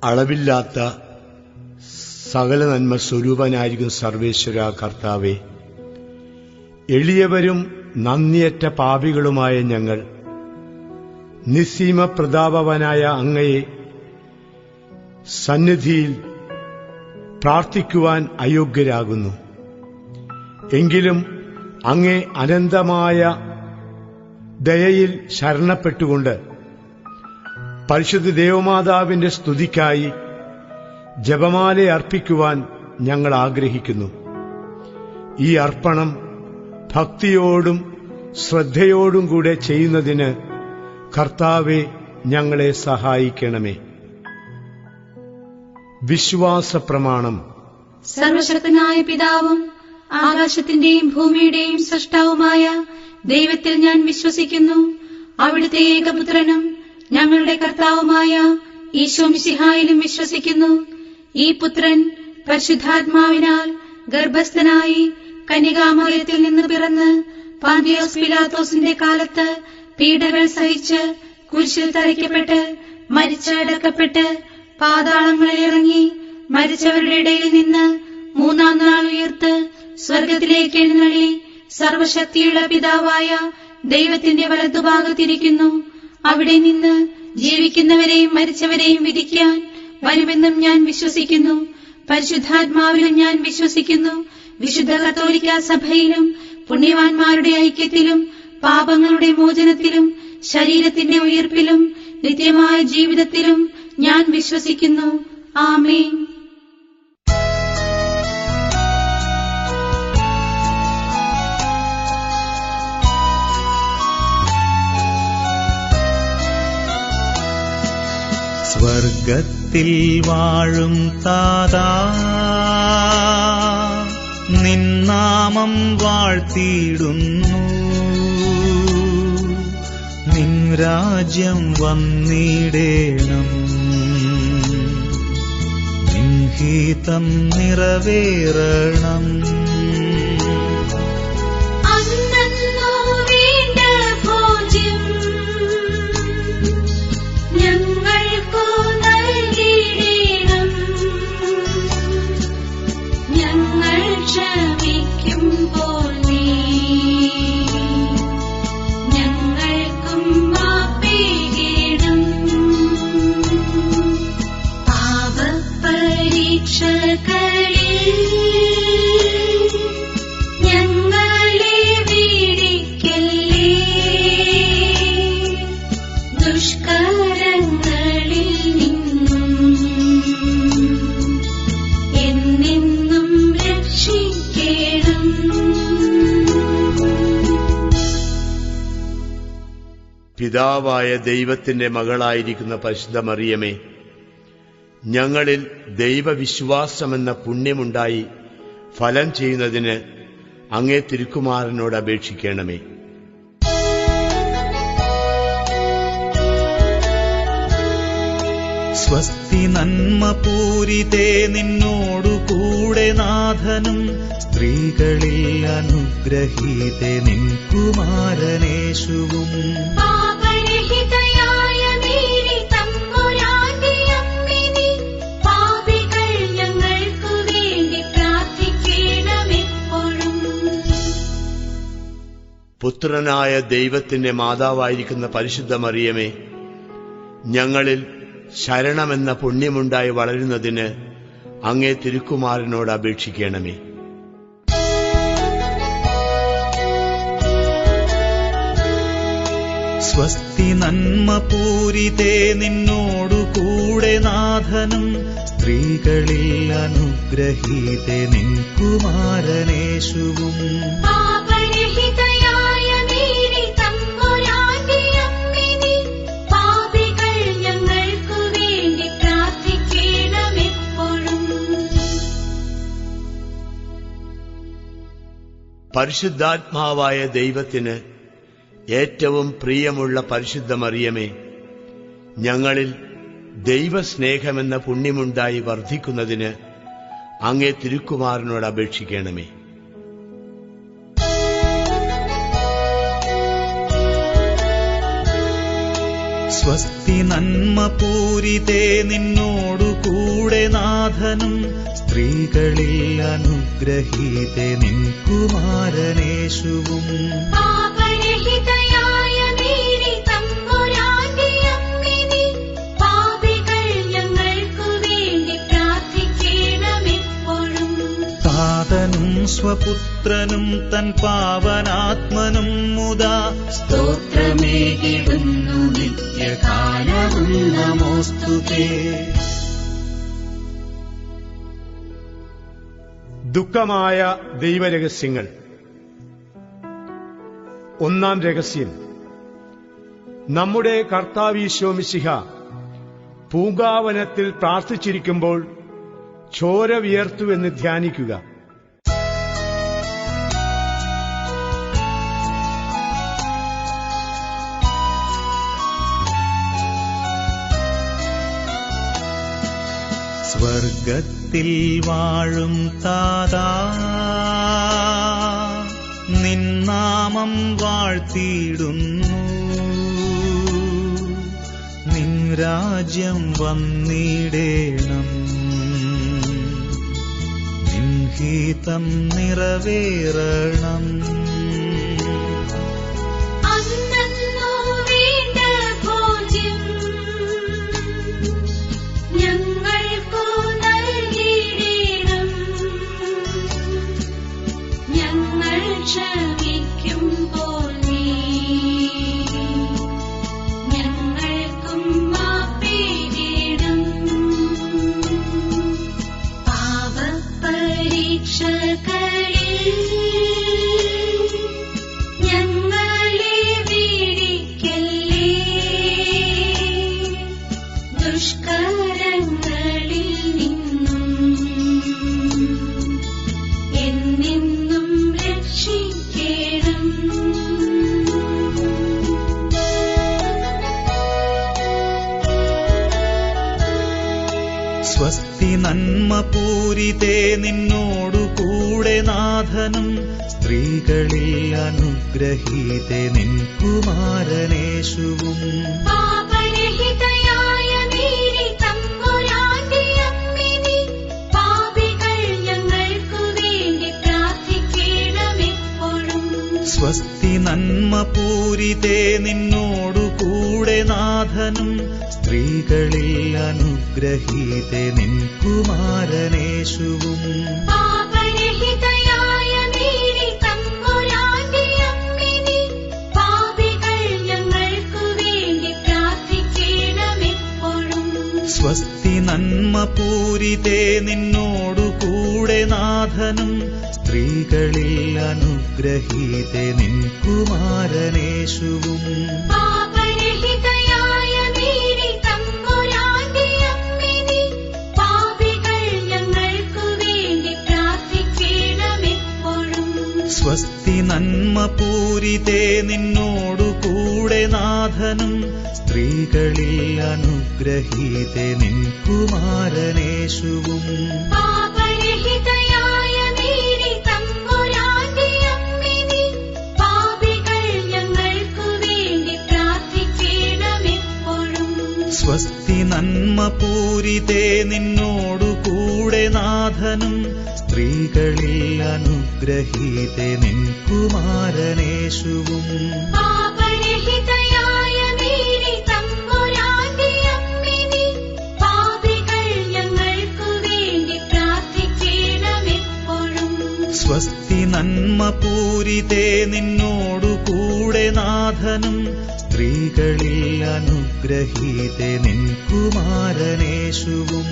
അളവില്ലാത്ത സകല നന്മ സ്വരൂപനായിരിക്കും സർവേശ്വര കർത്താവേ, എളിയവരും നന്ദിയറ്റ പാപികളുമായ ഞങ്ങൾ നിസ്സീമ പ്രതാപവനായ അങ്ങയെ സന്നിധിയിൽ പ്രാർത്ഥിക്കുവാൻ അയോഗ്യരാകുന്നു. എങ്കിലും അങ്ങേ അനന്തമായ ദയയിൽ ശരണപ്പെട്ടുകൊണ്ട് പരിശുദ്ധ ദേവമാതാവിന്റെ സ്തുതിക്കായി ജപമാല അർപ്പിക്കുവാൻ ഞങ്ങൾ ആഗ്രഹിക്കുന്നു. ഈ അർപ്പണം ഭക്തിയോടും ശ്രദ്ധയോടും കൂടെ ചെയ്യുന്നതിന് കർത്താവേ, ഞങ്ങളെ സഹായിക്കണമേ. വിശ്വാസ പ്രമാണം. സർവശക്തനായ പിതാവും ആകാശത്തിന്റെയും ഭൂമിയുടെയും സൃഷ്ടാവുമായ ദൈവത്തിൽ ഞാൻ വിശ്വസിക്കുന്നു. അവിടുത്തെ ഏകപുത്രനും ഞങ്ങളുടെ കർത്താവുമായ ഈശോ മിശിഹായിലും വിശ്വസിക്കുന്നു. ഈ പുത്രൻ പരിശുദ്ധാത്മാവിനാൽ ഗർഭസ്ഥനായി കന്യകാമറിയത്തിൽ നിന്ന് പിറന്ന് പാന്തിയോസ് പിലാത്തോസിന്റെ കാലത്ത് പീഡകൾ സഹിച്ച് കുരിശിൽ തറയ്ക്കപ്പെട്ട് മരിച്ചടക്കപ്പെട്ട് പാതാളങ്ങളിൽ ഇറങ്ങി മരിച്ചവരുടെ ഇടയിൽ നിന്ന് മൂന്നാം നാൾ ഉയർത്ത് സ്വർഗത്തിലേക്ക് എഴുന്നള്ളി സർവശക്തിയുള്ള പിതാവായ ദൈവത്തിന്റെ വലതുഭാഗത്തിരിക്കുന്നു. അവിടെ നിന്ന് ജീവിക്കുന്നവരെയും മരിച്ചവരെയും വിധിക്കാൻ വരുമെന്നും ഞാൻ വിശ്വസിക്കുന്നു. പരിശുദ്ധാത്മാവിലും ഞാൻ വിശ്വസിക്കുന്നു. വിശുദ്ധ കത്തോലിക്കാ സഭയിലും പുണ്യവാന്മാരുടെ ഐക്യത്തിലും പാപങ്ങളുടെ മോചനത്തിലും ശരീരത്തിന്റെ ഉയിർപ്പിലും നിത്യമായ ജീവിതത്തിലും ഞാൻ വിശ്വസിക്കുന്നു. ആമേൻ. സ്വർഗത്തിൽ വാഴും താതാ, നിന്നാമം വാഴ്ത്തിയിടുന്നു. നിൻ രാജ്യം വന്നിടേണം, നിൻ ഹിതം നിറവേറണം. പിതാവായ ദൈവത്തിന്റെ മകളായിരിക്കുന്ന പരിശുദ്ധ മറിയമേ, ഞങ്ങളിൽ ദൈവവിശ്വാസമെന്ന പുണ്യമുണ്ടായി ഫലം ചെയ്യുന്നതിന് അങ്ങേ തിരുക്കുമാരനോട് അപേക്ഷിക്കണമേ. സ്വസ്തി നന്മ പൂരിതേ, നിന്നോടു കൂടെ നാഥനും സ്ത്രീകളിൽ അനുഗ്രഹീതേ നിൻ കുമാരനേശുവും. പുത്രനായ ദൈവത്തിന്റെ മാതാവായിരിക്കുന്ന പരിശുദ്ധ മറിയമേ, ഞങ്ങളിൽ ശരണമെന്ന പുണ്യമുണ്ടായി വളരുന്നതിന് അങ്ങേ തിരുക്കുമാരനോട് അപേക്ഷിക്കണമേ. സ്വസ്തി നന്മ പൂരിതേ, നിന്നോടു കൂടെ നാഥനും സ്ത്രീകളിൽ അനുഗ്രഹീതേ നിൻ കുമാരനേശുവും. പരിശുദ്ധാത്മാവായ ദൈവത്തിന് ഏറ്റവും പ്രിയമുള്ള പരിശുദ്ധ മറിയമേ, ഞങ്ങളിൽ ദൈവസ്നേഹമെന്ന പുണ്യമുണ്ടായി വർദ്ധിക്കുന്നതിന് അങ്ങേ തിരുക്കുമാരനോട് അപേക്ഷിക്കണമേ. സ്വസ്തി നന്മ പൂരിതേ നിന്നോടു കൂടെ നാഥനും സ്ത്രീകളിൽ അനുഗ്രഹീതേ നിൻ കുമാരനേശുവും. പാപരഹിതയായ മേരി തമ്പുരാന്റെ അമ്മേ, നീ പാപികൾ ഞങ്ങൾക്കു വേണ്ടി പ്രാർത്ഥിക്കണമെപ്പോഴും. താതനും സ്വപുത്രനും തൻ പാവനാത്മനും മുദാ സ്തോത്രമേകിടുന്നു നിത്യകാലവും നമോസ്തുതേ. ദുഃഖമായ ദൈവരഹസ്യങ്ങൾ. ഒന്നാം രഹസ്യം, നമ്മുടെ കർത്താവീശോ മിശിഹ പൂങ്കാവനത്തിൽ പ്രാർത്ഥിച്ചിരിക്കുമ്പോൾ ചോര വിയർത്തുവെന്ന് ധ്യാനിക്കുക. സ്വർഗത്തിൽ വാഴും താതാ, നിൻ നാമം വാഴ്ത്തിയിടുന്നു. നിൻ രാജ്യം വന്നിടേണം. നിൻ ഹിതം നിറവേറണം. അന്നന്നു വേണ്ട ഭോജ്യം ഞങ്ങൾക്കു നൽകിയിടണം. ഞങ്ങൾ ക്ഷമിക്കുമ്പോൾ നീ ഞങ്ങൾക്കും മാപ്പിടണം. പാപപരീക്ഷകളിൽ ഞങ്ങളെ വീഴിക്കല്ലേ. ദുഷ്കരങ്ങളിൽ നിന്നും എന്നെന്നും രക്ഷിക്കണം. സ്വസ്തി നന്മ പൂരിതേ നിന്നോടു കൂടെ നാഥനും സ്ത്രീകളിൽ അനുഗ്രഹീതേ നിൻ കുമാരനേശുവും. പാപരഹിതയായ മേരി തമ്പുരാന്റെ അമ്മേ, നീ പാപികൾ ഞങ്ങൾക്കു വേണ്ടി പ്രാർത്ഥിക്കണമെപ്പോഴും. സ്വസ്തി നന്മ പൂരിതേ നിന്നോടു കൂടെ നാഥനും സ്ത്രീകളിൽ അനുഗ്രഹീതേ നിൻ കുമാരനേശുവും. പാപരഹിതയായ മേരി തമ്പുരാന്റെ അമ്മേ, നീ പാപികൾ ഞങ്ങൾക്കു വേണ്ടി പ്രാർത്ഥിക്കണമെപ്പോഴും. സ്വസ്തി നന്മ പൂരിതേ നിന്നോടു കൂടെ നാഥനും സ്ത്രീകളിൽ അനുഗ്രഹീതേ നിൻ കുമാരനേശുവും. പാപരഹിതയായ മേരി തമ്പുരാന്റെ അമ്മേ, നീ പാപികൾ ഞങ്ങൾക്കു വേണ്ടി പ്രാർത്ഥിക്കണമെപ്പോഴും. സ്വസ്തി നന്മ പൂരിതേ നിന്നോടു കൂടെ നാഥനും സ്ത്രീകളിൽ അനുഗ്രഹീതേ നിൻ കുമാരനേശുവും. പാപരഹിതയായ മേരി തമ്പുരാന്റെ അമ്മേ, നീ പാപികൾ ഞങ്ങൾക്കു വേണ്ടി പ്രാർത്ഥിക്കണമെപ്പോഴും. സ്വസ്തി നന്മ പൂരിതേ നിന്നോടു കൂടെ നാഥനും സ്ത്രീകളിൽ അനുഗ്രഹീതേ നിൻ കുമാരനേശുവും. പാപരഹിതയായ മേരി തമ്പുരാന്റെ അമ്മേ, നീ പാപികൾ ഞങ്ങൾക്കു വേണ്ടി പ്രാർത്ഥിക്കണമെപ്പോഴും. സ്വസ്തി നന്മ പൂരിതേ നിന്നോടു കൂടെ നാഥനും സ്ത്രീകളിൽ അനുഗ്രഹീതേ നിൻ കുമാരനേശുവും.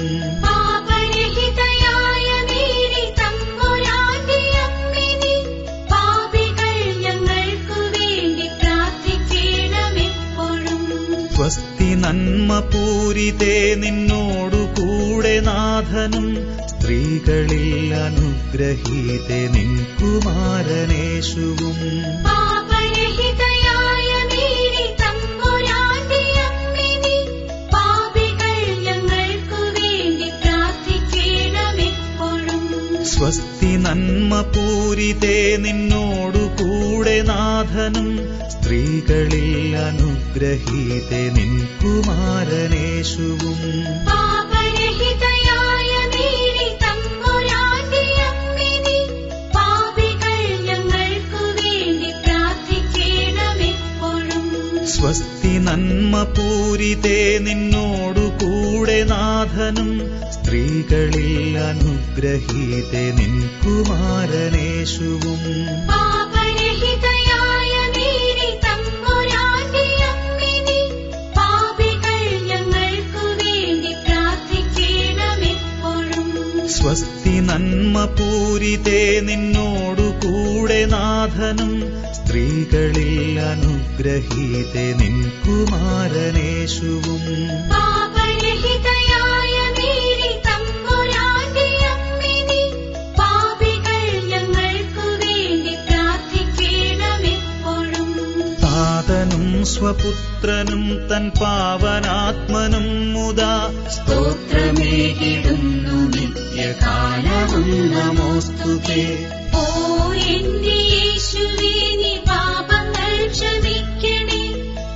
പാപരഹിതയായ മേരി തമ്പുരാന്റെ അമ്മേ, നീ പാപികൾ ഞങ്ങൾക്കു വേണ്ടി പ്രാർത്ഥിക്കണമെപ്പോഴും. സ്വസ്തി നന്മ പൂരിതേ നിന്നോടു കൂടെ നാഥനും സ്ത്രീകളിൽ അനുഗ്രഹീതേ നിൻ കുമാരനേശുവും. പാപരഹിതയായ മേരി തമ്പുരാന്റെ അമ്മേ, നീ പാപികൾ ഞങ്ങൾക്കു വേണ്ടി പ്രാർത്ഥിക്കണമെപ്പോഴും. സ്വസ്തി നന്മ പൂരിതേ നിന്നോടു കൂടെ നാഥനും സ്ത്രീകളിൽ അനുഗ്രഹീതേ അനുഗ്രഹീതെ നിൻ കുമാരനേശുവും. പാപരഹിതയായ മേരി തമ്പുരാന്റെ അമ്മേ നീ പാപികൾ ഞങ്ങൾക്കു വേണ്ടി പ്രാർത്ഥിക്കണമെപ്പോഴും. സ്വസ്തി നന്മ പൂരിതേ നിന്നോടു കൂടെ നാഥനും സ്ത്രീകളിൽ അനുഗ്രഹീതെ നിൻ കുമാരനേശുവും. പാപരഹിതയായ മേരി തമ്പുരാന്റെ അമ്മേ നീ പാപികൾ ഞങ്ങൾക്കു വേണ്ടി പ്രാർത്ഥിക്കണമെപ്പോഴും. സ്വസ്തി നന്മ പൂരിതേ നിന്നോടു കൂടെ നാഥനും സ്ത്രീകളിൽ അനുഗ്രഹീതെ നിൻ കുമാരനേശുവും. പാപരഹിതയായ മേരി തമ്പുരാന്റെ അമ്മേ നീ പാപികൾ ഞങ്ങൾക്കു വേണ്ടി പ്രാർത്ഥിക്കണമെപ്പോഴും. താതനും സ്വപുത്രനും തൻ പാവനാത്മനും മുദാ സ്തോത്രമേകിടുന്നു നിത്യകാലവും നമോസ്തുതേ. ഓ എന്റെ യേശുവേ നീ പാപങ്ങൾ ക്ഷമിക്കണേ,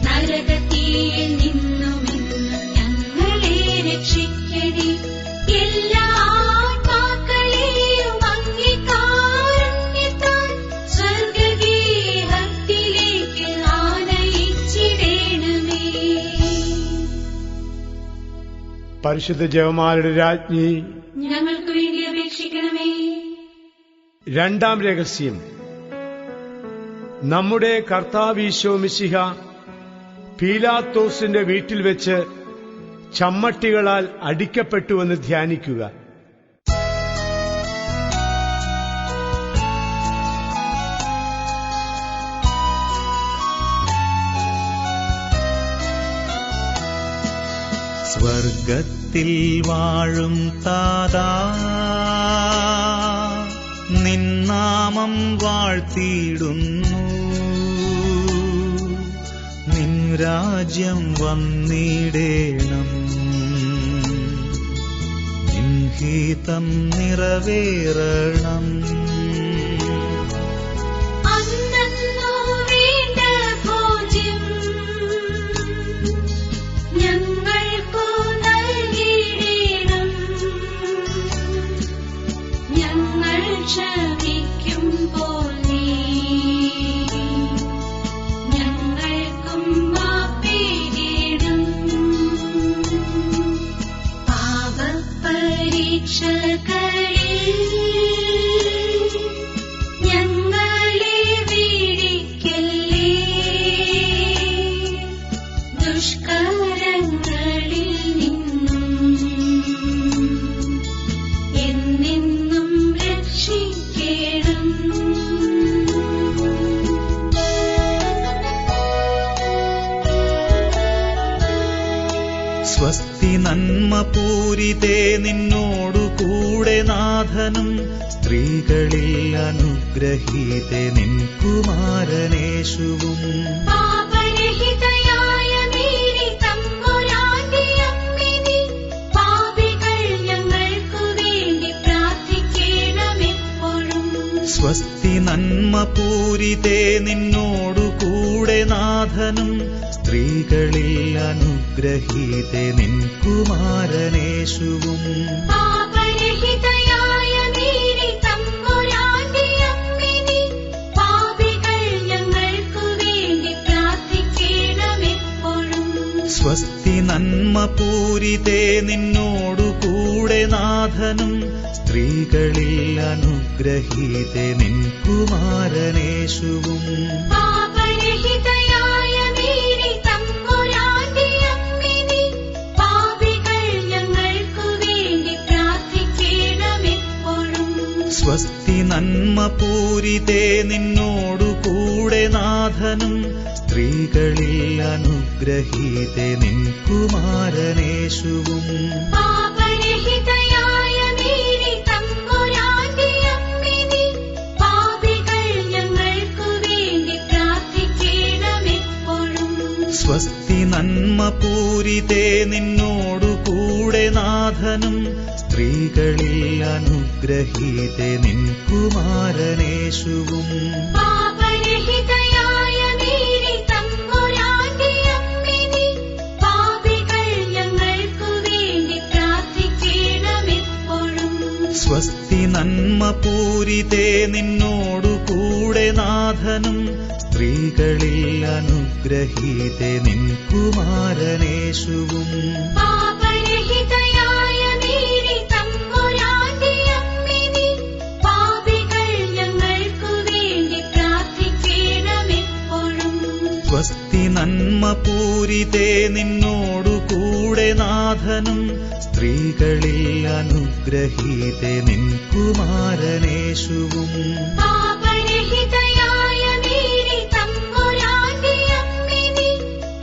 നരകത്തീയിൽ നിന്നുമെന്നും ഞങ്ങളെ രക്ഷിക്കണേ. എല്ലാ ആത്മാക്കളെയും അങ്ങേ കാരുണ്യത്താൽ സ്വർഗ്ഗഗേഹത്തിലേക്ക് ആനയിച്ചിടേണമേ. പരിശുദ്ധ ജപമാലയുടെ രാജ്ഞി, ഞങ്ങൾക്ക് വേണ്ടി അപേക്ഷിക്കണമേ. രണ്ടാം രഹസ്യം. നമ്മുടെ കർത്താവീശോ മിശിഹ പീലാത്തോസിന്റെ വീട്ടിൽ വെച്ച് ചമ്മട്ടികളാൽ അടിക്കപ്പെട്ടുവെന്ന് ധ്യാനിക്കുക. സ്വർഗത്തിൽ വാഴും താതാ, നിന്നാമം വാഴ്ത്തിയിടുന്നു. നിൻ രാജ്യം വന്നിടേണം, നിൻ ഹിതം നിറവേറണം. അന്നന്നു വേണ്ട ഭോജ്യം ഞങ്ങൾക്കു നൽകിയിടേണം, ഞങ്ങൾ ക്ഷമിക്കുമ്പോൾ നീ ഞങ്ങൾക്കും മാപ്പിടേണം. പാപപരീക്ഷകളിൽ ഞങ്ങളെ വീഴിക്കല്ലേ, ദുഷ്കരങ്ങളിൽ നിന്നും എന്നെന്നും രക്ഷിക്കണം. സ്വസ്തി നന്മ പൂരിതേ നിന്നോടു കൂടെ നാഥനും സ്ത്രീകളിൽ അനുഗ്രഹീതെ നിൻ കുമാരനേശുവും. പാപരഹിതയായ മേരി തമ്പുരാന്റെ അമ്മേ നീ പാപികൾ ഞങ്ങൾക്കു വേണ്ടി പ്രാർത്ഥിക്കണമെപ്പോഴും. സ്വസ്തി നന്മ പൂരിതേ നിന്നോടു കൂടെ നാഥനും സ്ത്രീകളിൽ അനുഗ്രഹീതെ നിൻ കുമാരനേശുവും. പാപരഹിതയായ മേരി തമ്പുരാന്റെ അമ്മേ നീ പാപികൾ ഞങ്ങൾക്കു വേണ്ടി പ്രാർത്ഥിക്കണമെപ്പോഴും. സ്വസ്തി നന്മ പൂരിതേ നിന്നോടു കൂടെ നാഥനും സ്ത്രീകളിൽ അനുഗ്രഹീതെ നിൻ കുമാരനേശുവും. പാപരഹിതയായ മേരി തമ്പുരാന്റെ അമ്മേ നീ പാപികൾ ഞങ്ങൾക്കു വേണ്ടി പ്രാർത്ഥിക്കണമെപ്പോഴും. സ്വസ്തി നന്മ പൂരിതേ നിന്നോടു കൂടെ നാഥനും സ്ത്രീകളിൽ അനുഗ്രഹീതെ നിൻ കുമാരനേശുവും. പാപരഹിതയായ മേരി തമ്പുരാന്റെ അമ്മേ നീ പാപികൾ ഞങ്ങൾക്കു വേണ്ടി പ്രാർത്ഥിക്കണമെപ്പോഴും. സ്വസ്തി നന്മ പൂരിതേ നിന്നോടു കൂടെ നാഥനും സ്ത്രീകളിൽ അനുഗ്രഹീതെ നിൻ കുമാരനേശുവും. പാപരഹിതയായ മേരി തമ്പുരാന്റെ അമ്മേ സ്വസ്തി നന്മ പൂരിതേ നിന്നോടു കൂടെ നാഥനും സ്ത്രീകളിൽ അനുഗ്രഹീതേ നിൻ കുമാരനേശുവും. പാപരഹിതയായ മേരി തമ്പുരാന്റെ അമ്മേ നീ പാപികൾ ഞങ്ങൾക്കു വേണ്ടി പ്രാർത്ഥിക്കണമെപ്പോഴും. സ്വസ്തി നന്മ പൂരിതേ നിന്നോടു കൂടെ നാഥനും സ്ത്രീകളിൽ അനുഗ്രഹീതേ നിൻ കുമാരനേശുവും. പാപരഹിതയായ മേരി തമ്പുരാന്റെ അമ്മേ നീ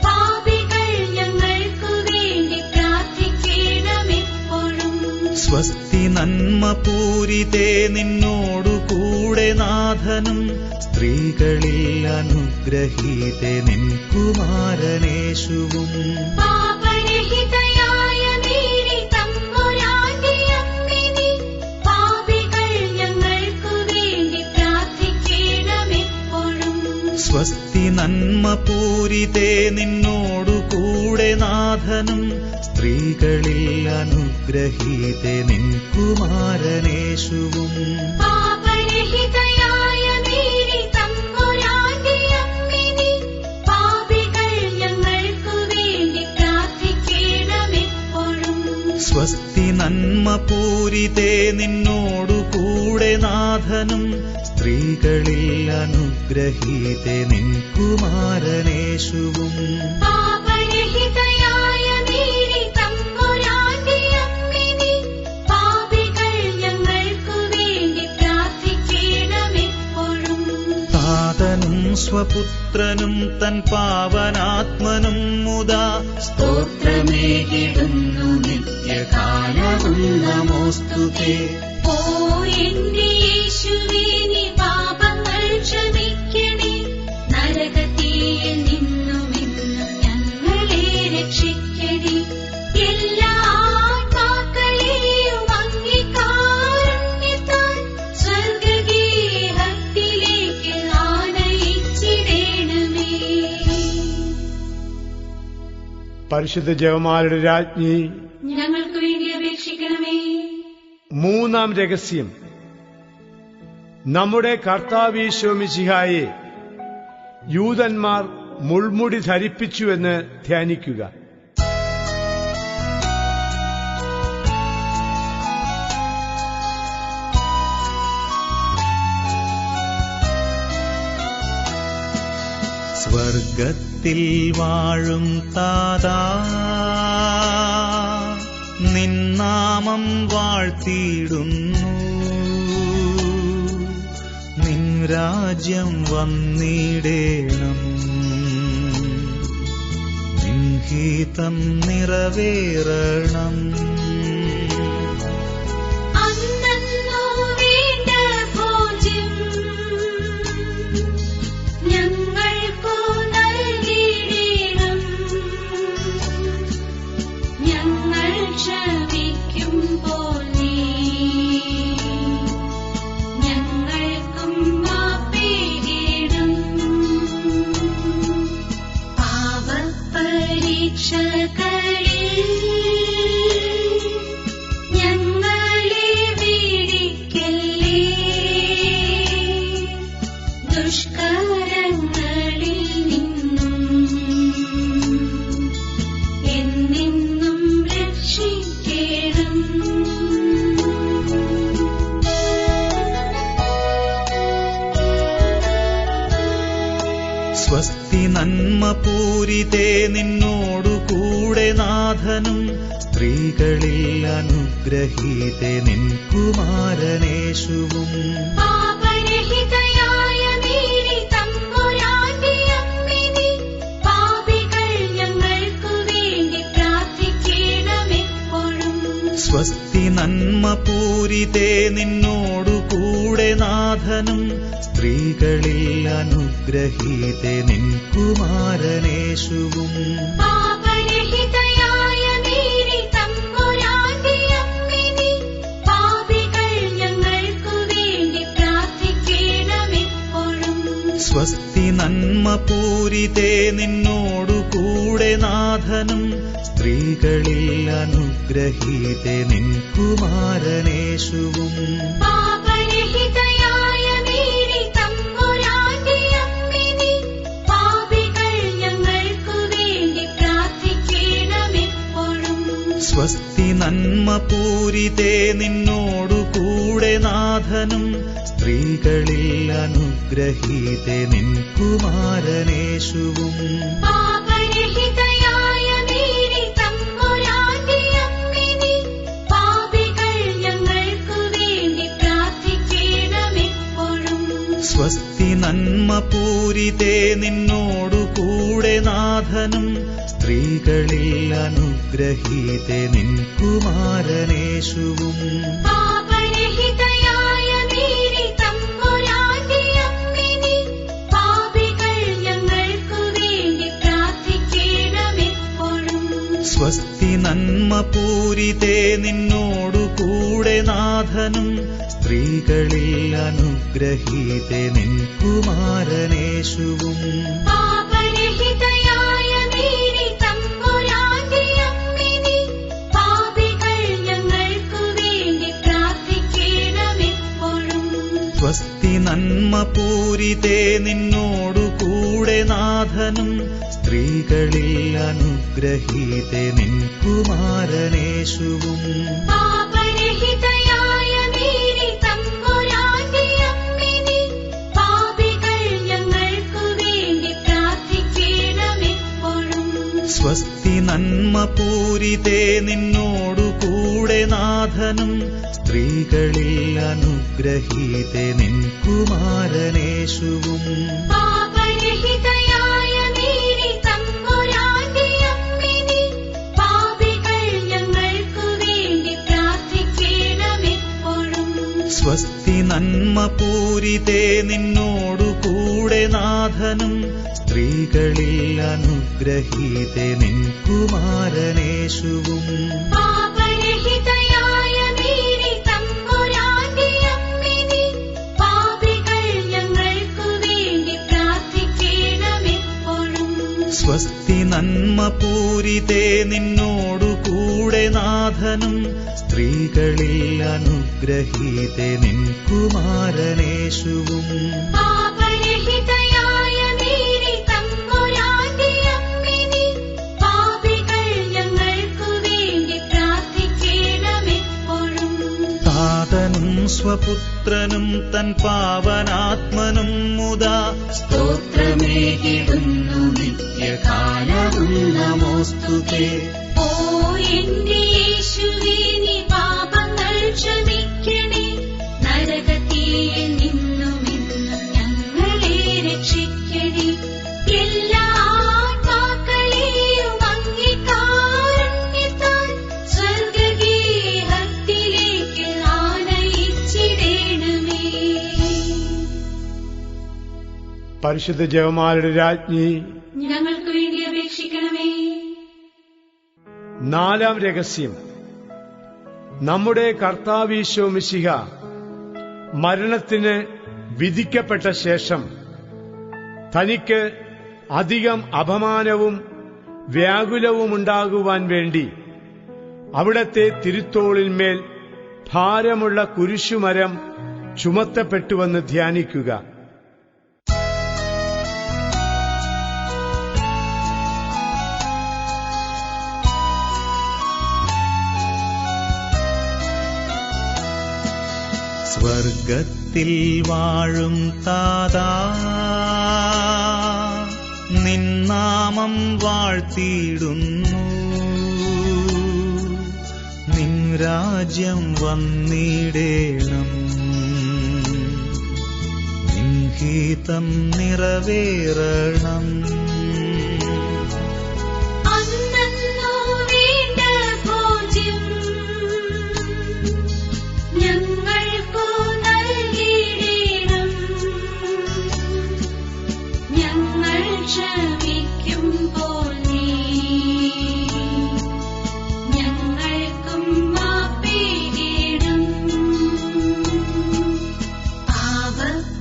പാപികൾ ഞങ്ങൾക്കു വേണ്ടി പ്രാർത്ഥിക്കണമെപ്പോഴും. സ്വസ്തി നന്മ പൂരിതേ നിന്നോടു കൂടെ നാഥനും സ്ത്രീകളിൽ അനുഗ്രഹീതേ നിൻ കുമാരനേശുവും. പാപരഹിതയായ മേരി തമ്പുരാന്റെ അമ്മേ നീ പാപികൾ ഞങ്ങൾക്കു വേണ്ടി പ്രാർത്ഥിക്കണമെപ്പോഴും. സ്വസ്തി നന്മ പൂരിതേ നിന്നോടു കൂടെ നാഥനും സ്ത്രീകളിൽ അനുഗ്രഹീതേ നിൻ കുമാരനേശുവും. പാപരഹിതയായ മേരി തമ്പുരാന്റെ അമ്മേ നീ പാപികൾ ഞങ്ങൾക്കു വേണ്ടി പ്രാർത്ഥിക്കണമെപ്പോഴും. സ്വസ്തി നന്മ പൂരിതേ നിന്നോടു കൂടെ നാഥനും സ്ത്രീകളിൽ അനുഗ്രഹീതേ നിൻ കുമാരനേശുവും. പാപരഹിതയായ മേരി തമ്പുരാന്റെ അമ്മേ നീ പാപികൾ ഞങ്ങൾക്കു വേണ്ടി പ്രാർത്ഥിക്കണമെപ്പോഴും. താതനും സ്വപുത്രനും തൻ പാവനാത്മനും മുദാ സ്തോത്രമേകിടുന്നു നിത്യകാലവും നമോസ്തുതേ. ഓ എന്റെ യേശുവേ നീ പാപങ്ങൾ ക്ഷമിക്കണേ, നരകത്തീയിൽ നിന്നുമെന്നും ഞങ്ങളെ രക്ഷിക്കണേ. എല്ലാ ആത്മാക്കളെയും അങ്ങേ കാരുണ്യത്താൽ സ്വർഗ്ഗഗേഹത്തിലേക്ക് ആനയിച്ചിടണമേ. പരിശുദ്ധ ജപമാലയുടെ രാജ്ഞി ഞങ്ങൾക്ക് വേണ്ടി അപേക്ഷിക്കണമേ. മൂന്നാം രഹസ്യം. നമ്മുടെ കർത്താവീശോ മിശിഹായെ യൂതന്മാർ മുൾമുടി ധരിപ്പിച്ചുവെന്ന് ധ്യാനിക്കുക. സ്വർഗത്തിൽ വാഴും താതാ നിന്നാമം വാഴ്ത്തിയിടുന്നു. നിൻ രാജ്യം വന്നിടേണം, നിൻ ഹിതം നിറവേറണം. അന്നന്നു വേണ്ട ഭോജ്യം ഞങ്ങൾക്കു നൽകിയിടണം. ഞങ്ങൾ ക്ഷമിക്കുമ്പോൾ നീ ഞങ്ങൾക്കും മാപ്പേകിടും. പാപപരീക്ഷകളിൽ ഞങ്ങളെ വീഴിക്കല്ലേ, ദുഷ്കരങ്ങളിൽ നിന്നും എന്നെന്നും രക്ഷിക്കണം. സ്വസ്തി നന്മ പൂരിതേ നിന്നോടു കൂടെ നാഥനും സ്ത്രീകളിൽ അനുഗ്രഹീതേ നിൻ കുമാരനേശുവും. പാപരഹിതയായ മേരി തമ്പുരാന്റെ അമ്മേ നീ പാപികൾ ഞങ്ങൾക്കു വേണ്ടി പ്രാർത്ഥിക്കണമെപ്പോഴും. സ്വസ്തി നന്മ പൂരിതേ നിന്നോടു കൂടെ നാഥനും സ്ത്രീകളിൽ അനുഗ്രഹീതേ നിൻ കുമാരനേശുവും. പാപരഹിതയായ മേരി തമ്പുരാന്റെ അമ്മേ നീ പാപികൾ ഞങ്ങൾക്കു വേണ്ടി പ്രാർത്ഥിക്കണമെപ്പോഴും. സ്വസ്തി നന്മ പൂരിതേ നിന്നോടു കൂടെ കൂടെ നാഥനും സ്ത്രീകളിൽ അനുഗ്രഹീതെ നിൻ കുമാരനേശുവും. പാപരഹിതയായ മേരി തമ്പുരാന്റെ അമ്മേ, പാപികൾ ഞങ്ങൾക്കു വേണ്ടി പ്രാർത്ഥിക്കണമെപ്പോഴും. സ്വസ്തി നന്മ പൂരിതേ നിന്നോടു കൂടെ നാഥനും സ്ത്രീകളിൽ അനുഗ്രഹീതെ നിൻ കുമാരനേശുവും. പാപരഹിതയായ മേരി തമ്പുരാന്റെ അമ്മേ, പാപികൾ ഞങ്ങൾക്കു വേണ്ടി പ്രാർത്ഥിക്കണമെപ്പോഴും. സ്വസ്തി നന്മ പൂരിതേ നിന്നോടു കൂടെ നാഥനും സ്ത്രീകളിൽ അനുഗ്രഹീതെ നിൻ കുമാരനേശുവും. പാപരഹിതയായ മേരി തമ്പുരാന്റെ അമ്മേ, പാപികൾ ഞങ്ങൾക്കു വേണ്ടി പ്രാർത്ഥിക്കണമെപ്പോഴും. സ്വസ്തി നന്മ പൂരിതേ നിന്നോടു കൂടെ നാഥനും സ്ത്രീകളിൽ അനുഗ്രഹീതെ നിൻ കുമാരനേശുവും. പാപരഹിതയായ മേരി തമ്പുരാന്റെ അമ്മേ, പാപികൾ ഞങ്ങൾക്കു വേണ്ടി പ്രാർത്ഥിക്കണമെപ്പോഴും. സ്വസ്തി നന്മ പൂരിതേ നിന്നോടു കൂടെ നാഥനും സ്ത്രീകളിൽ അനുഗ്രഹീതെ നിൻ കുമാരനേശുവും. പാപരഹിതയായ മേരി തമ്പുരാന്റെ അമ്മേ, പാപികൾ ഞങ്ങൾക്കു വേണ്ടി പ്രാർത്ഥിക്കണമെപ്പോഴും. സ്വസ്തി നന്മ പൂരിതേ നിന്നോടു കൂടെ നാഥനും സ്ത്രീകളിൽ അനുഗ്രഹീതെ നിൻ കുമാരനേശുവും. പാപരഹിതയായ മേരി തമ്പുരാന്റെ അമ്മേ, പാപികൾ ഞങ്ങൾക്കു വേണ്ടി പ്രാർത്ഥിക്കണമെപ്പോഴും. സ്വസ്തി നന്മ പൂരിതേ നിന്നോടു കൂടെ നാഥനും സ്ത്രീകളിൽ അനുഗ്രഹീതെ നിൻ കുമാരനേശുവും. പാപരഹിതയായ മേരി തമ്പുരാന്റെ അമ്മേ, പാപികൾ ഞങ്ങൾക്കു വേണ്ടി പ്രാർത്ഥിക്കണമെപ്പോഴും. സ്വസ്തി നന്മ പൂരിതേ നിന്നോടു കൂടെ നാഥനും സ്ത്രീകളിൽ അനുഗ്രഹീതെ നിൻ കുമാരനേശുവും. പാപരഹിതയായ മേരി തമ്പുരാന്റെ അമ്മേ, പാപികൾ ഞങ്ങൾക്കു വേണ്ടി പ്രാർത്ഥിക്കണമെപ്പോഴും. താതനും സ്വപുത്രനും തൻ പാവനാത്മനും മുദാ സ്തോത്രമേകിടുന്നു നിത്യകാലവും നമോസ്തുതേ. ഓ എന്റെ യേശുവേ, നീ പാപങ്ങൾ ക്ഷമിക്കണേ, നരകത്തീയിൽ നിന്നുമെന്നും ഞങ്ങളെ രക്ഷിക്കണേ. എല്ലാ ആത്മാക്കളെയും അങ്ങേ കാരുണ്യത്താൽ സ്വർഗ്ഗഗേഹത്തിലേക്ക് ആനയിച്ചിടണമേ. പരിശുദ്ധ ജപമാലയുടെ രാജ്ഞി, ഞങ്ങൾക്ക് വേണ്ടി അപേക്ഷിക്കണമേ. നാലാം രഹസ്യം. നമ്മുടെ കർത്താവീശോ മിശിഹ മരണത്തിന് വിധിക്കപ്പെട്ട ശേഷം തനിക്ക് അധികം അപമാനവും വ്യാകുലവുമുണ്ടാകുവാൻ വേണ്ടി അവിടത്തെ തിരുത്തോളിന്മേൽ ഭാരമുള്ള കുരിശുമരം ചുമത്തപ്പെട്ടുവെന്ന് ധ്യാനിക്കുക. സ്വർഗത്തിൽ വാഴും താതാ, നിന്നാമം വാഴ്ത്തിയിടുന്നു. നിൻ രാജ്യം വന്നിടേണം, നിൻ ഹിതം നിറവേറണം. അന്നന്നു വേണ്ട ഭോജ്യം ഞങ്ങൾക്കു നൽകിയിടണം. ഞങ്ങൾ ക്ഷമിക്കുമ്പോൾ നീ ഞങ്ങൾക്കും മാപ്പിടണം. പാപപരീക്ഷകളിൽ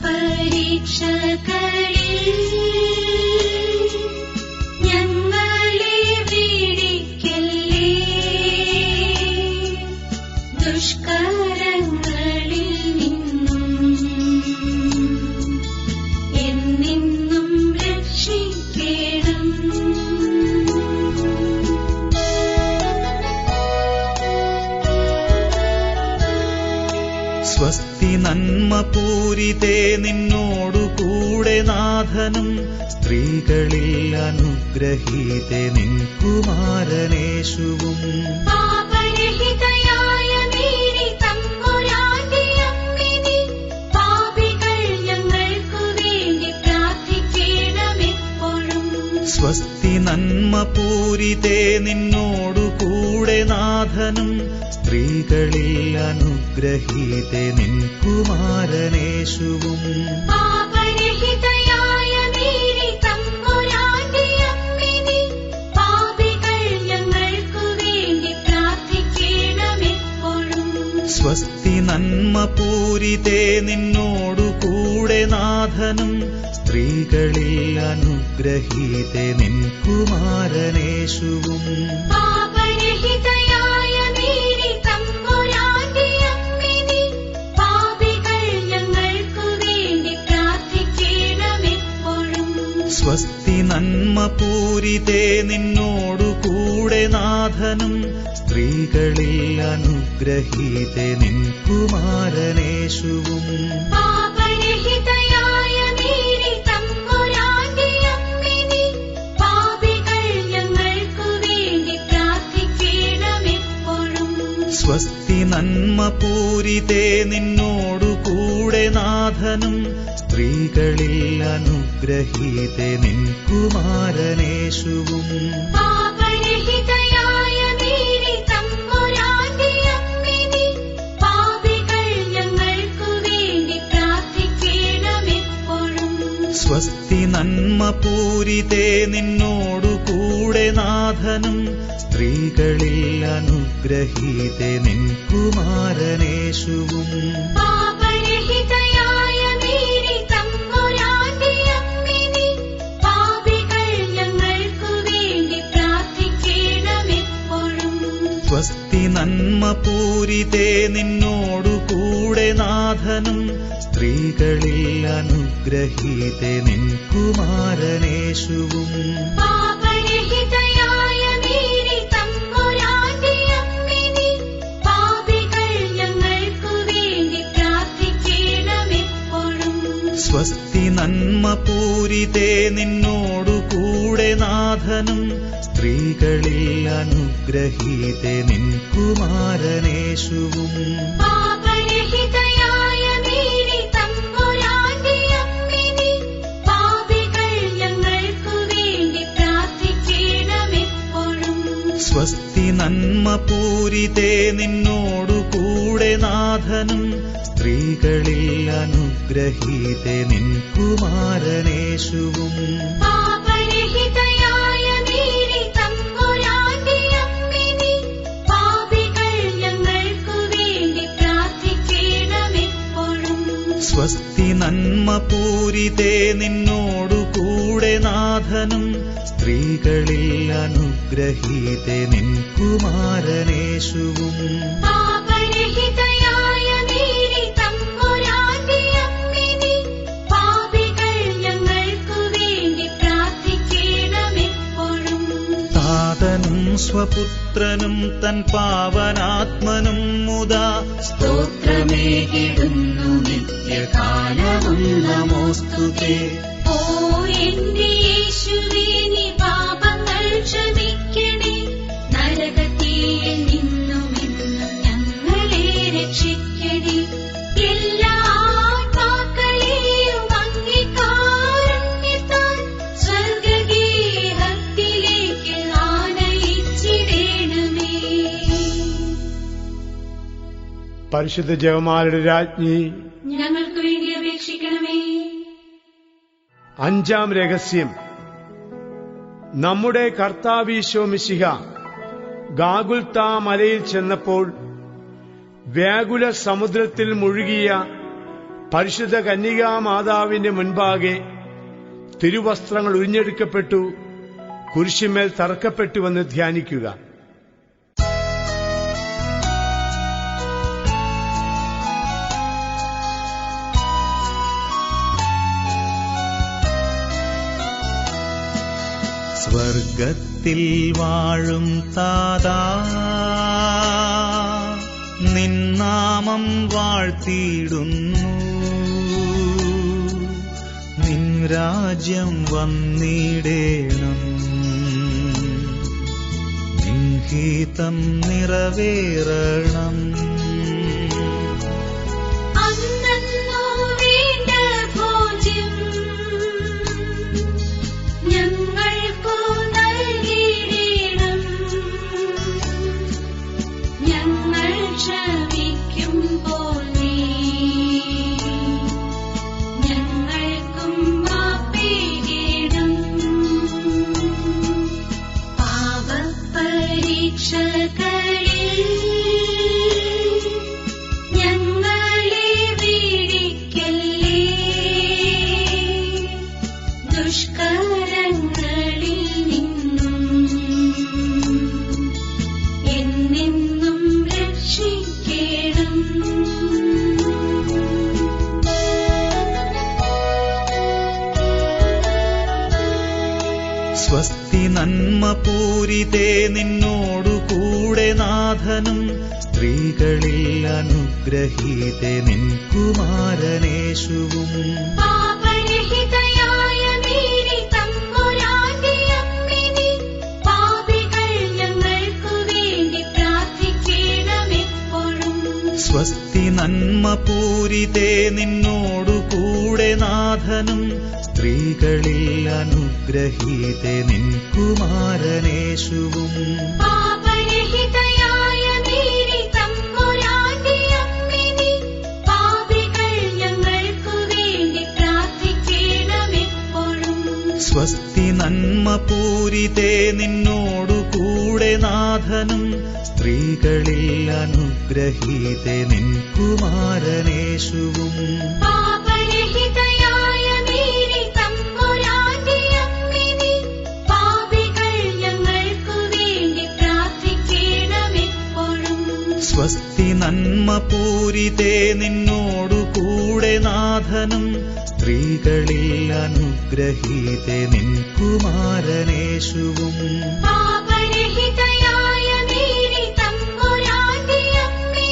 ദുഷ്കരങ്ങളിൽ നിന്നും എന്നെന്നും രക്ഷിക്കണം. സ്വസ്തി നന്മ പൂരിതേ നിന്നോടു കൂടെ നാഥനും സ്ത്രീകളിൽ അനുഗ്രഹീതേ നിൻ കുമാരനേശുവും. പാപരഹിതയായ മേരി തമ്പുരാന്റെ അമ്മേ, പാപികൾ ഞങ്ങൾക്കു വേണ്ടി പ്രാർത്ഥിക്കണമെപ്പോഴും. സ്വസ്തി നന്മ പൂരിതേ നിന്നോടു കൂടെ നാഥനും സ്ത്രീകളിൽ അനുഗ്രഹീതേ നിൻ കുമാരനേശുവും. പാപരഹിതയായ മേരി തമ്പുരാന്റെ അമ്മേ, പാപികൾ ഞങ്ങൾക്കു വേണ്ടി പ്രാർത്ഥിക്കണമെപ്പോഴും. സ്വസ്തി നന്മ പൂരിതേ നിന്നോടു കൂടെ നാഥനും സ്ത്രീകളിൽ അനുഗ്രഹീതേ നിൻ കുമാരനേശുവും. പാപരഹിതയായ മേരി തമ്പുരാന്റെ അമ്മേ, പാപികൾ ഞങ്ങൾക്കു വേണ്ടി പ്രാർത്ഥിക്കണമെപ്പോഴും. സ്വസ്തി നന്മ പൂരിതേ നിന്നോടു കൂടെ നാഥനും സ്ത്രീകളിൽ അനുഗ്രഹീതേ നിൻ കുമാരനേശുവും. പാപരഹിതയായ മേരി തമ്പുരാന്റെ അമ്മേ, പാപികൾ ഞങ്ങൾക്കു വേണ്ടി പ്രാർത്ഥിക്കണമെപ്പോഴും. സ്വസ്തി നന്മ പൂരിതേ നിന്നോടു കൂടെ നാഥനും സ്ത്രീകളിൽ അനുഗ്രഹീതേ നിൻ കുമാരനേശുവും. പാപരഹിതയായ മേരി തമ്പുരാന്റെ അമ്മേ, പാപികൾ ഞങ്ങൾക്കു വേണ്ടി പ്രാർത്ഥിക്കണമെപ്പോഴും. സ്വസ്തി നന്മ പൂരിതേ നിന്നോടു കൂടെ നാഥനും സ്ത്രീകളിൽ അനുഗ്രഹീതേ നിൻ കുമാരനേശുവും. പാപരഹിതയായ മേരി തമ്പുരാന്റെ അമ്മേ, പാപികൾ ഞങ്ങൾക്കു വേണ്ടി പ്രാർത്ഥിക്കണമെപ്പോഴും. സ്വസ്തി നന്മ പൂരിതേ നിന്നോടു കൂടെ നാഥനും സ്ത്രീകളിൽ അനുഗ്രഹീതേ നിൻ കുമാരനേശുവും. പാപരഹിതയായ മേരി തമ്പുരാന്റെ അമ്മേ, പാപികൾ ഞങ്ങൾക്കു വേണ്ടി പ്രാർത്ഥിക്കണമെപ്പോഴും. സ്വസ്തി നന്മ പൂരിതേ നിന്നോടു കൂടെ നാഥനും സ്ത്രീകളിൽ അനുഗ്രഹീതേ നിൻ കുമാരനേശുവും. പാപരഹിതയായ മേരി തമ്പുരാന്റെ അമ്മേ, പാപികൾ ഞങ്ങൾക്കു വേണ്ടി പ്രാർത്ഥിക്കണമെപ്പോഴും. സ്വസ്തി നന്മ പൂരിതേ നിന്നോടു കൂടെ നാഥനും സ്ത്രീകളിൽ അനുഗ്രഹീതേ നിൻ കുമാരനേശുവും. പാപരഹിതയായ മേരി തമ്പുരാന്റെ അമ്മേ, പാപികൾ ഞങ്ങൾക്കു വേണ്ടി പ്രാർത്ഥിക്കണമെപ്പോഴും. സ്വസ്തി നന്മ പൂരിതേ നിന്നോടു കൂടെ നാഥനും സ്ത്രീകളിൽ അനുഗ്രഹീതേ നിൻ കുമാരനേശുവും. പാപരഹിതയായ മേരി തമ്പുരാന്റെ അമ്മേ, പാപികൾ ഞങ്ങൾക്കു വേണ്ടി പ്രാർത്ഥിക്കണമെപ്പോഴും. താതനും സ്വപുത്രനും തൻ പാവനാത്മനും മുദാ സ്തോത്രമേകിടുന്നു നിത്യകാലവും നമോസ്തുതേ. ഓ എന്റെ യേശുവേ, നീ പാപങ്ങൾ ക്ഷമിക്കണേ, നരകത്തീയിൽ നിന്നുമെന്നും ഞങ്ങളെ രക്ഷിക്കണേ. എല്ലാ ആത്മാക്കളെയും അങ്ങേ കാരുണ്യത്താൽ സ്വർഗ്ഗഗേഹത്തിലേക്ക് ആനയിച്ചിടണമേ. പരിശുദ്ധ ജപമാലയുടെ രാജ്ഞി, ഞങ്ങൾക്ക് വേണ്ടി അപേക്ഷിക്കണമേ. അഞ്ചാം രഹസ്യം. നമ്മുടെ കർത്താവീശോ മിശിഹ ഗാഗുൽത്താ മലയിൽ ചെന്നപ്പോൾ വ്യാകുല സമുദ്രത്തിൽ മുഴുകിയ പരിശുദ്ധ കന്യകാ മാതാവിന്റെ മുൻപാകെ തിരുവസ്ത്രങ്ങൾ ഉരിഞ്ഞെടുക്കപ്പെട്ടു കുരിശിന്മേൽ തറക്കപ്പെട്ടുവെന്ന് ധ്യാനിക്കുക. സ്വർഗത്തിൽ വാഴും താതാ, നിന്നാമം വാഴ്ത്തിയിടുന്നു. നിൻ രാജ്യം വന്നിടേണം, നിൻ ഹിതം നിറവേറണം. അന്നന്നു വേണ്ട ഭോജ്യം ഞങ്ങൾക്കു നൽകിയിടണം. ഞങ്ങൾ ക്ഷമിക്കുമ്പോൾ നീ ഞങ്ങൾക്കും മാപ്പിയിടണം. പാപപരീക്ഷകളിൽ ഞങ്ങളെ വീഴിക്കല്ലേ. ദുഷ്കരങ്ങളിൽ നിന്നും എന്നെന്നും രക്ഷിക്കണം. സ്വസ്തി നന്മ പൂരിതേ നിന്നോടു കൂടെ നാഥനും, സ്ത്രീകളിൽ അനുഗ്രഹീതേ നിൻ കുമാരനേശുവും. പാപരഹിതയായ മേരി തമ്പുരാന്റെ അമ്മേ, പാപികൾ ഞങ്ങൾക്കു വേണ്ടി പ്രാർത്ഥിക്കണമെപ്പോഴും. സ്വസ്തി നന്മ പൂരിതേ നിന്നോടു കൂടെ നാഥനും, സ്ത്രീകളിൽ അനുഗ്രഹീതേ നിൻ കുമാരനേശുവും. പാപരഹിതയായ മേരി തമ്പുരാന്റെ അമ്മേ, പാപികൾ ഞങ്ങൾക്കു വേണ്ടി പ്രാർത്ഥിക്കണമെപ്പോഴും. സ്വസ്തി നന്മ പൂരിതേ നിന്നോടു കൂടെ നാഥനും, സ്ത്രീകളിൽ അനുഗ്രഹീതേ നിൻ കുമാരനേശുവും. പാപരഹിതയായ മേരി തമ്പുരാന്റെ അമ്മേ, പാപികൾ ഞങ്ങൾക്കു വേണ്ടി പ്രാർത്ഥിക്കണമെപ്പോഴും. സ്വസ്തി നന്മ പൂരിതേ നിന്നോടു കൂടെ നാഥനും, സ്ത്രീകളിൽ അനുഗ്രഹീതേ നിൻ കുമാരനേശുവും. പാപരഹിതയായ മേരി തമ്പുരാന്റെ അമ്മേ,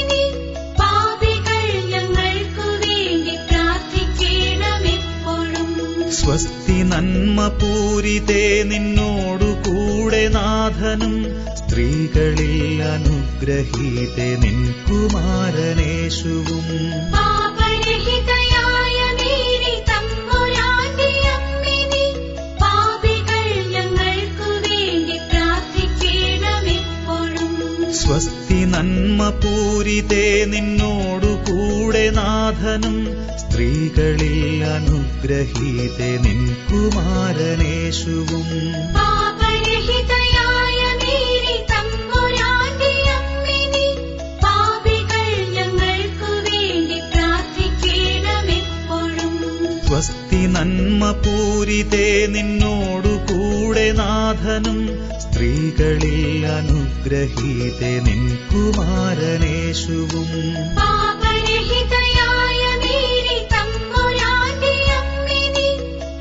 പാപികൾ ഞങ്ങൾക്കു വേണ്ടി പ്രാർത്ഥിക്കണമെപ്പോഴും. സ്വസ്തി നന്മ പൂരിതേ നിന്നോടു കൂടെ നാഥനും, സ്ത്രീകളിൽ അനുഗ്രഹീതേ നിൻ കുമാരനേശുവും. പാപരഹിതയായ മേരി തമ്പുരാന്റെ അമ്മേ, പാപികൾ ഞങ്ങൾക്കു വേണ്ടി പ്രാർത്ഥിക്കണമെപ്പോഴും. സ്വസ്തി നന്മ പൂരിതേ നിന്നോടു കൂടെ നാഥനും, സ്ത്രീകളിൽ അനുഗ്രഹീതേ നിൻ കുമാരനേശുവും. പാപരഹിതയായ മേരി തമ്പുരാന്റെ അമ്മേ, പാപികൾ ഞങ്ങൾക്കു വേണ്ടി പ്രാർത്ഥിക്കണമെപ്പോഴും. സ്വസ്തി നന്മ പൂരിതേ നിന്നോടു കൂടെ നാഥനും, സ്ത്രീകളിൽ അനുഗ്രഹീതേ നിൻ കുമാരനേശുവും. പാപരഹിതയായ മേരി തമ്പുരാന്റെ അമ്മേ,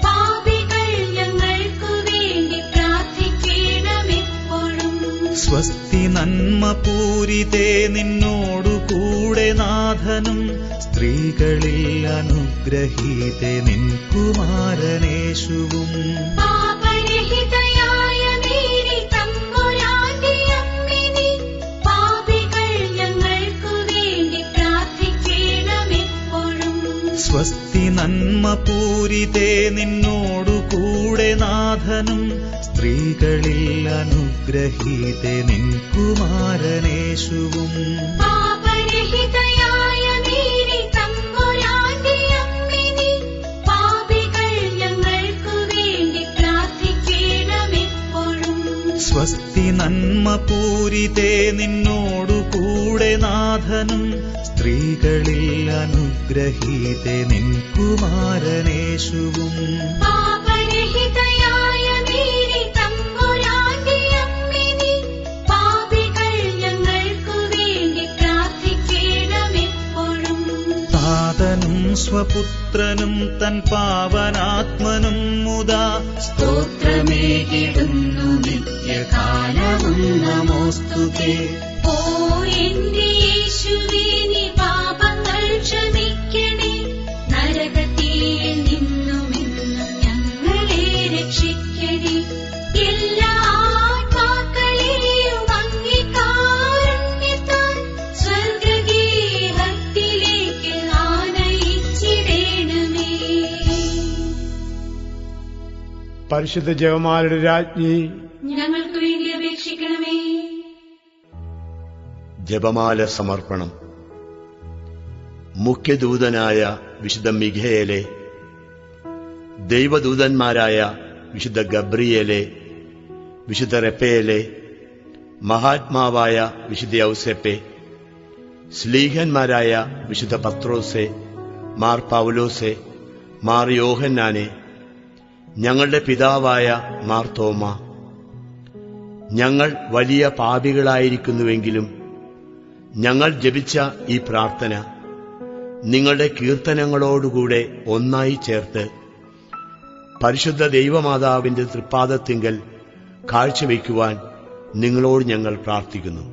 പാപികൾ ഞങ്ങൾക്കു വേണ്ടി പ്രാർത്ഥിക്കണമെപ്പോഴും. സ്വസ്തി നന്മ പൂരിതേ നിന്നോടു കൂടെ നാഥനും, സ്ത്രീകളിൽ അനുഗ്രഹീതേ നിൻ കുമാരനേശുവും. പാപരഹിതയായ മേരി തമ്പുരാന്റെ അമ്മേ, പാപികൾ ഞങ്ങൾക്കു വേണ്ടി പ്രാർത്ഥിക്കണമെപ്പോഴും. സ്വസ്തി നന്മ പൂരിതേ നിന്നോടു കൂടെ നാഥനും, സ്ത്രീകളിൽ അനുഗ്രഹീതേ നിൻ കുമാരനേശുവും. പാപരഹിതയായ മേരി തമ്പുരാന്റെ അമ്മേ, പാപികൾ ഞങ്ങൾക്കു വേണ്ടി പ്രാർത്ഥിക്കണമെപ്പോഴും. സ്വസ്തി നന്മ പൂരിതേ നിന്നോടു കൂടെ നാഥനും, സ്ത്രീകളിൽ അനുഗ്രഹീതേ നിൻ കുമാരനേശുവും. പാപരഹിതയായ മേരി തമ്പുരാന്റെ അമ്മേ, പാപികൾ ഞങ്ങൾക്കു വേണ്ടി പ്രാർത്ഥിക്കണമെപ്പോഴും. താതനും സ്വപുത്രനും തൻ പാവനാത്മനും മുദാ സ്തോത്ര സ്തോത്രമേകിടുന്നു നിത്യകാലവും നമോസ്തുതേ. ഓ എന്റെ യേശുവേ, നീ പാപങ്ങൾ ക്ഷമിക്കണേ. നരകത്തീയിൽ നിന്നും ഇന്നും ഞങ്ങളെ രക്ഷിക്കണേ. എല്ലാ ആത്മാക്കളെയും അങ്ങേ കാരുണ്യത്താൽ സ്വർഗ്ഗഗേഹത്തിലേക്ക് ആനയിച്ചിടേണമേ. പരിശുദ്ധ ജപമാലയുടെ രാജ്ഞി, ഞങ്ങൾക്ക് വേണ്ടി അപേക്ഷിക്കണമേ. ജപമാല സമർപ്പണം. മുഖ്യദൂതനായ വിശുദ്ധ മിഖയേലെ, ദൈവദൂതന്മാരായ വിശുദ്ധ ഗബ്രിയേലെ, വിശുദ്ധ റഫേലെ, മഹാത്മാവായ വിശുദ്ധ ഔസേപ്പെ, സ്ലീഹന്മാരായ വിശുദ്ധ പത്രോസെ, മാർ പൗലോസെ, മാർ യോഹന്നാനെ, ഞങ്ങളുടെ പിതാവായ മാർ തോമ, ഞങ്ങൾ വലിയ പാപികളായിരിക്കുന്നുവെങ്കിലും ഞങ്ങൾ ജപിച്ച ഈ പ്രാർത്ഥന നിങ്ങളുടെ കീർത്തനങ്ങളോടുകൂടെ ഒന്നായി ചേർത്ത് പരിശുദ്ധ ദൈവമാതാവിന്റെ തൃപ്പാദത്തിങ്കൽ കാഴ്ചവെക്കുവാൻ നിങ്ങളോട് ഞങ്ങൾ പ്രാർത്ഥിക്കുന്നു.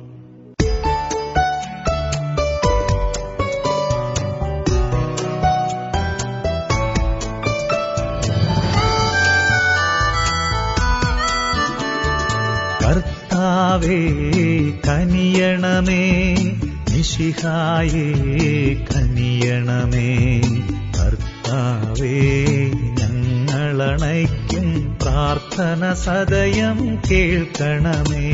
കർത്താവേ കനിയണമേ, മിശിഹായേ കനിയണമേ. കർത്താവേ ഞങ്ങളണയ്ക്കും പ്രാർത്ഥന സദയം കേൾക്കണമേ.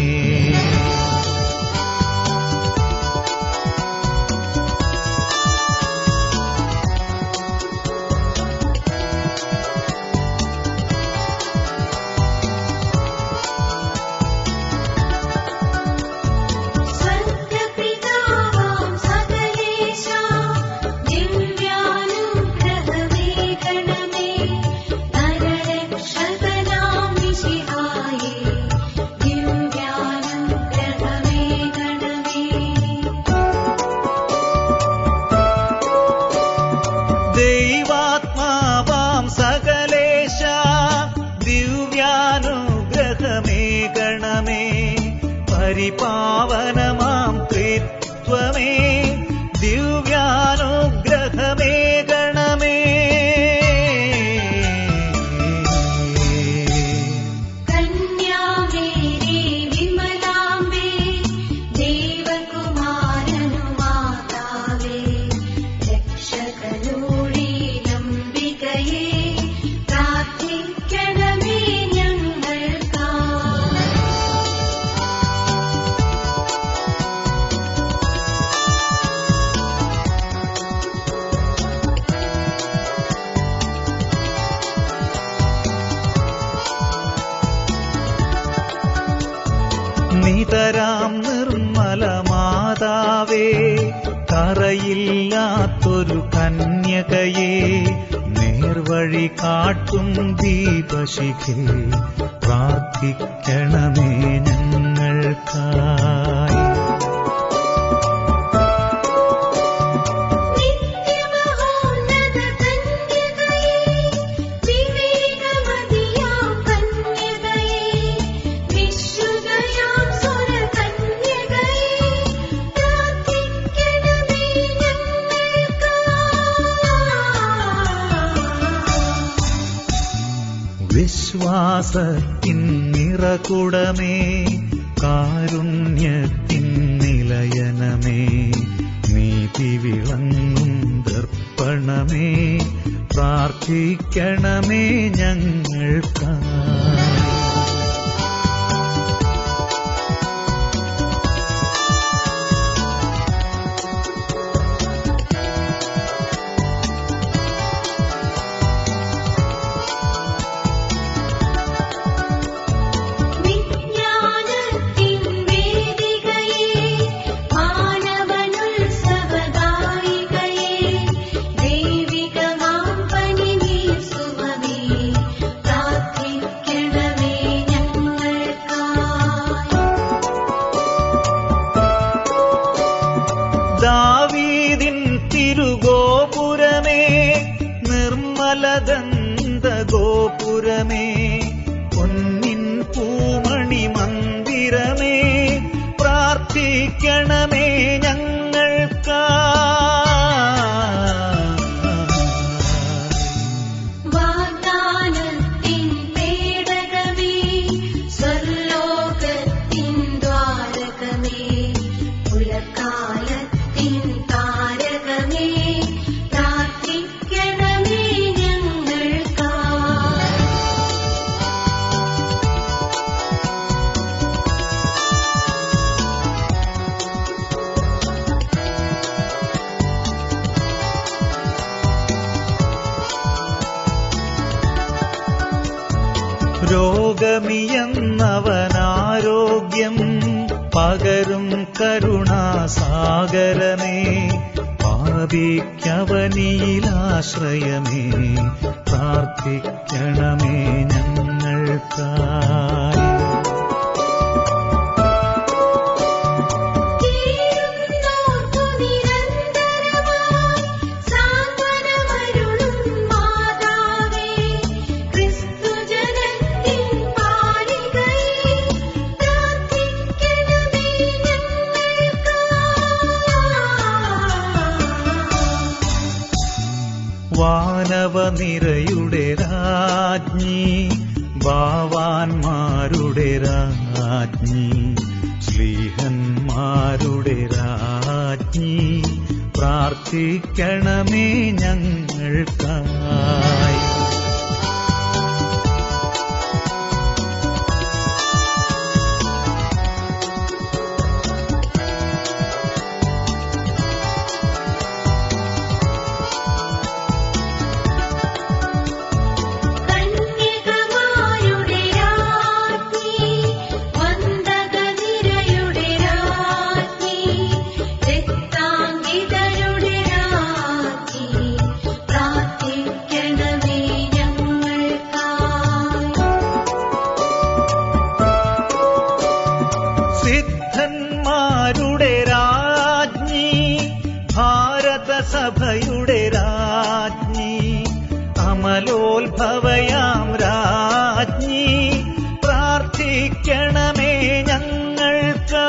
സ്വർഗ്ഗപിതാവാം സകലേശാ, ദിവ്യാനുഗ്രഹമേകണമേ. നരരക്ഷകനാം മിശിഹായേ, ദിവ്യാനുഗ്രഹമേകണമേ. ദൈവാത്മാവാം സകലേശ, ദിവ്യാനുഗ്രഹമേകണമേ. പരിപാവനമാം ത്രിത്വമേ, ദിവ്യാനുഗ്രഹമേകണമേ. കന്യാമേരി വിമലാംബേ, ദേവകുമാരനുമാതാവേ, രക്ഷകനൂഴിലംബികയേ, പ്രാർത്ഥിക്കണമേ ഞങ്ങൾക്കായി. നിതരാം നിർമ്മല മാതാവേ, കറയില്ലാത്തൊരു കന്യകയെ, നേർവഴി കാട്ടും ദീപശിഖേ, പ്രാർത്ഥിക്കണമേ ഞങ്ങൾക്കായി. നിത്യമഹോന്നത കന്യകയേ, വിവേകമതിയാം കന്യകയേ, വിശുദ്ധയാം സുരകന്യകയേ, പ്രാർത്ഥിക്കണമേ ഞങ്ങൾക്കായി. വിശ്വാസത്തിൻ നിറകുടമേ, കാരുണ്യത്തിൻ നിലയനമേ, നീതി വിളങ്ങും ദർപ്പണമേ, പ്രാർത്ഥിക്കണമേ ഞങ്ങൾക്കായി. വിജ്ഞാനത്തിൻ വേദികയേ, മാനവനുത്സവദായികയേ, ദൈവികമാം പനിനീർ സുമമേ, പ്രാർത്ഥിക്കണമേ ഞങ്ങൾക്കായി. ദാവീദിൻ തിരുഗോപുരമേ, നിർമ്മലദന്ത ഗോപുരമേ, പൊൻ പ്രാർത്ഥിക്കണമേ ഞങ്ങൾക്കാ. വാഗ്ദാനത്തിൻ പേടകമേ, സ്വർലോകത്തിൻ ദ്വാരകമേ, പുലർക്കാലത്തിൻ താരകമേ, പ്രാർത്ഥിക്കണമേ ഞങ്ങൾക്കാ. രോഗമിയെന്നവനാരോഗ്യം പകരും കരുണാസാഗരമേ, പാപിക്കവനിയിലാശ്രയമേ, പ്രാർത്ഥിക്കണമേ ഞങ്ങൾക്കായി. കീഴുന്നോർക്കു നിരന്തരമായി സാന്ത്വനമരുളും മാതാവേ, ക്രിസ്തുജനത്തിൻ പാലികയേ, പ്രാർത്ഥിക്കണമേ ഞങ്ങൾക്കായി. വാനവനിരയുടെ രാജ്ഞി, ഭാവാന്മാരുടെ രാജ്ഞി, ശ്ലീഹന്മാരുടെ രാജ്ഞി, പ്രാർത്ഥിക്കണമേ ഞങ്ങൾക്കായി. കന്യകമാരുടെ രാജ്ഞി, വന്ദകനിരയുടെ രാജ്ഞി, രക്താംഗിതരുടെ രാജ്ഞി, പ്രാർത്ഥിക്കണമേ ഞങ്ങൾക്കായി. സിദ്ധന്മാരുടെ രാജ്ഞി, ഭാരതസഭയുടെ രാജ്ഞി, അമലോത്ഭവയാം രാജ്ഞി, പ്രാർത്ഥിക്കണമേ ഞങ്ങൾക്കായി.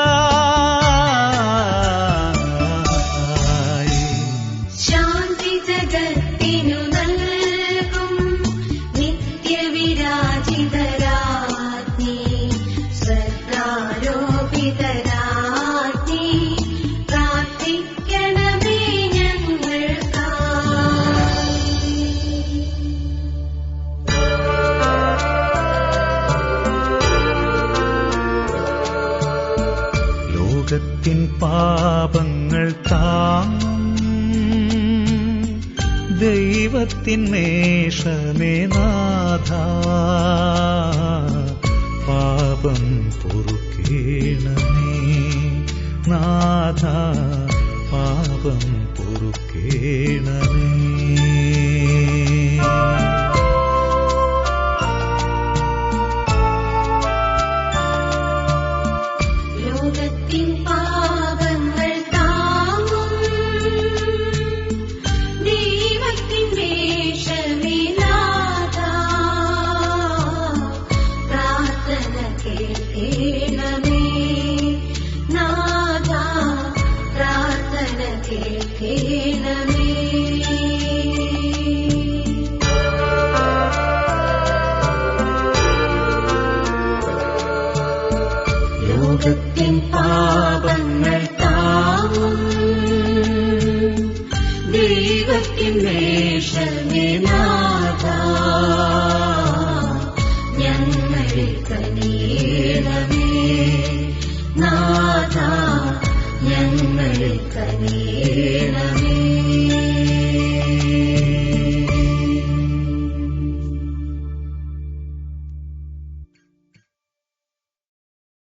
ശാന്തി ജഗത്തിനു നൽകും നിത്യവിരാജിതരാജ്ഞി, സ്വർഗാരോപിതരാജ്ഞി, പ്രാർത്ഥിക്കണമേ ഞങ്ങൾക്കായി. ലോകത്തിൻ പാപങ്ങൾ താങ്ങും ദൈവത്തിൻ മേഷമേ നാഥ, പാപം പൊറുക്കേണമേ നാഥ, പാപം പൊറുക്കേണമേ. ലോകത്തിൻ പാപങ്ങൾ താങ്ങും ദൈവത്തിൻ വേഷമേ നാഥ, പ്രാർത്ഥന കേൾക്കണമേ നാഥ, പ്രാർത്ഥന കേൾക്കണമേ. ലോകത്തിൻ പാപങ്ങൾ താങ്ങും ദൈവത്തിൻ വേഷമേ നാഥ, ഞങ്ങളിൽ കനിയണമേ നാഥ, ഞങ്ങളിൽ കനിയണമേ.